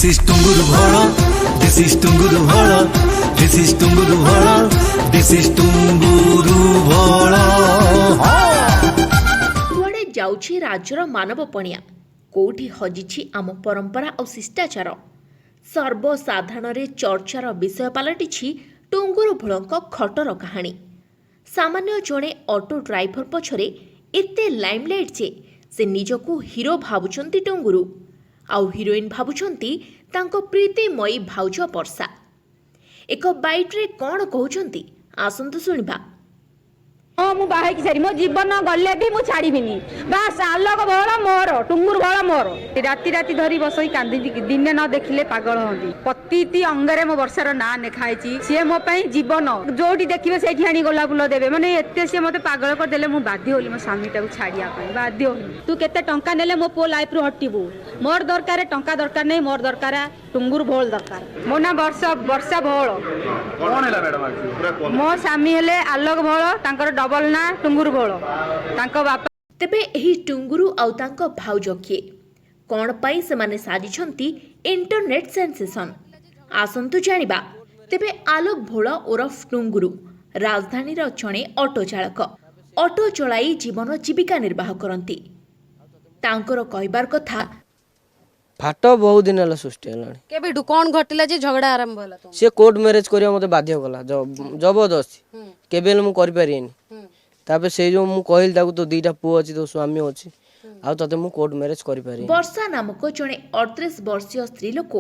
This is Tunguru Bhara. This is Tunguru Bhara. This is Tunguru Bhara. This is Tunguru Bhara. कुआडे जाउछि राज्यर मानव पणिया कोठी हजिछि आम परंपरा और शिष्टाचार सर्वसाधारण चर्चार विषय पलटिछि टुंगुरु भोळंक खटर कहानी। सामान्य जणे ऑटो ड्राइवर पछरे एते लाइमलाइट जे से निजकु हीरो भाबुछंती टुंगुरु आउ हिरोइन भाबुछंती तांको प्रीतिमयी भाउज वर्षा। एक बाइट रे कोन कहउछंती आसंतु सुनिबा। मु बाहे की सारी मो जीवन गले भी मु छाड़ीबिनी बास आलोक भोला मोर टुंगुर भोला मोर राति राति धरी बसई कांदी दिने न देखिले पागल होंदी पतिति अंगरे मो वर्षार ना नेखाइची सी मो पई जीवन जोटी देखिबे सेठी आनी गोला फुल देबे माने एते से मते पागल कर देले मु बाध्य होली मो स्वामी टाକୁ छाड़िया पई बाध्य होली। तू केते टंका नेले मो पो लाइफ रु हटिबू मोर दरकार टंका दरकार नै मोर दरकार टुंगुर भोल दरकार। मो ना वर्षा भोल कोन हैला मैडम मो स्वामी हेले आलोक भोल तांकर डबल ना टुंगुर भोल तांको बापा। तेबे एही टुंगुरु आउ तांको भाउज किए कोन पाई से माने साजिछंती इंटरनेट सेंसेशन आसंतु जानिबा। तेबे आलोक भोल ओरफ टुंगुरु राजधानी रो जणे ऑटो चालक ऑटो चलाई जीवन जीविका निर्वाह करंती। तांकर कहबार कथा फाट बहुत दिन है सृष्टि है केबेठू कौन घटिला जे झगड़ा आरंभ होला तो सी कोर्ट मैरेज करिया मते बाध्य कला जबरदस्ती केबेल मु करि पारिनी तापे से जो मु कहल ताकू तो दीटा पुओ अछि तो स्वामी अछि आ तते मु कोर्ट मैरेज करि पारि। वर्षा नामक जणे 38 वर्षीय स्त्री लोक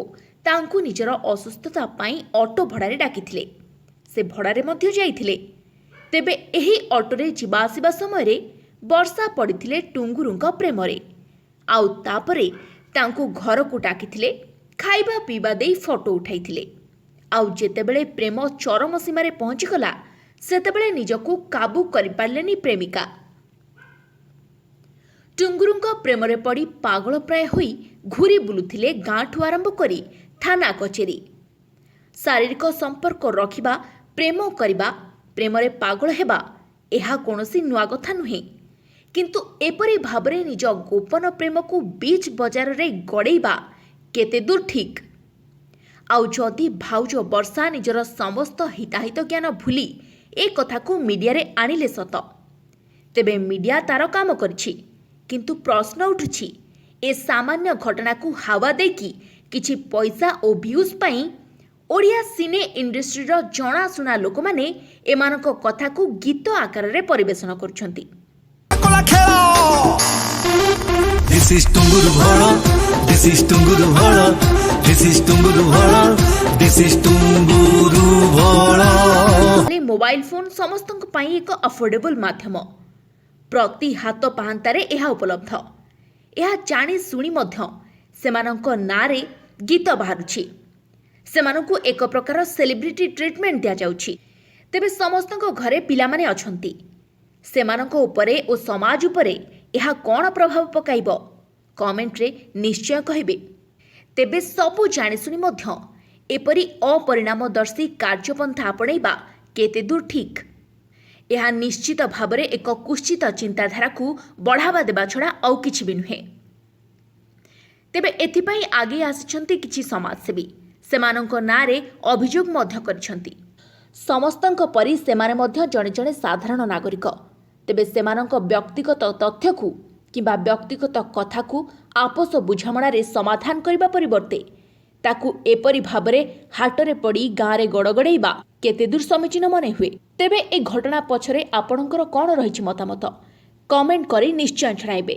तांकू निजर असुस्थता पाई ऑटो भड़ारे डाकिथिले। से भड़ारे मध्य जाइथिले। तेबे एही ऑटोरे जिबा आसिबा समय रे वर्षा पड़िथिले टुंगुरुंक प्रेमरे आउ तापरे तांकू घर को डाकिथिले खाइबा पीबा देई फोटो उठाइथिले। आउ जेतेबेले प्रेम चरम सीमा रे पहुंची गला सेतेबेले निजको काबू करि पारलेनी प्रेमिका। टुंगुरुंक प्रेमरे पड़ी पागल प्राय होई घुरी बुलुथिले गाँठू आरंभ करी थाना कचेरी। शारीरिक संपर्क रखिबा प्रेम करिबा प्रेमरे पागल हेबा एहा कोनोसी नुआ कथा नुहे किंतु एपरी भाबरे निज गोपन प्रेम को बीच बजार रे गड़ेबा केते दूर ठीक। आउ जदि भाउज वर्षा निजर समस्त हिताहित ज्ञान भूली ए कथा को मीडिया रे आनिले सत तेबे मीडिया तार काम करछि किंतु प्रश्न उठुछि ए सामान्य घटना को हावा देकी किछि पैसा ओ व्यूज पाई ओडिया सिने इंडस्ट्री रो जणाशुना लोक माने एमानक कथा को गीत आकार रे परिवेषण करछंती। This is Tunguru Bhara. This is Tunguru Bhara. This is Tunguru Bhara. This is Tunguru Bhara. Mobile phone समस्तक पाई एक अफोर्डेबल माध्यम प्रति हाथ पाहांतारे एहा उपलब्ध। एहा जानी सुनी मध्य सेमानक नारे गीत बाहरुछि सेमानकु एक प्रकार सेलिब्रिटी ट्रीटमेंट दिया जाउछि। तेबे समस्तक घरे पिला माने अछंती सेमानक उपरे ओ समाज उपरे एहा कोन प्रभाव पकाइबो कमेंट रे निश्चय कहिबे। तेबे सबु जानी सुनी मध्य एपरी अपरिणामदर्शी कार्यपंथा आपणैबा केते दूर ठीक यह निश्चित भावरे एक कुश्चित चिंताधारा को बढ़ावा देबा छड़ा औ किछि भी नुहे। तेबे एथिपाई आगे आसिछंती किछि समाजसेवी सेमानंक नारे अभियोग मध्य करिछंती। समस्तंक परि सेमाने मध्य जणे जणे साधारण नागरिक। तेबे सेमानंक व्यक्तिगत तथ्य को किंबा व्यक्तिगत कथा को आपस बुझामणा रे समाधान करिबा परिवर्ते ताकू एपरी भाबरे हाटरे पड़ी गाँरे गड़गड़ेबा केते दूर समीचीन मने हुए। तेबे ए घटना पछरे आपणकर कोन रहिछि मतामत कमेंट करी निश्चय जणाइबे।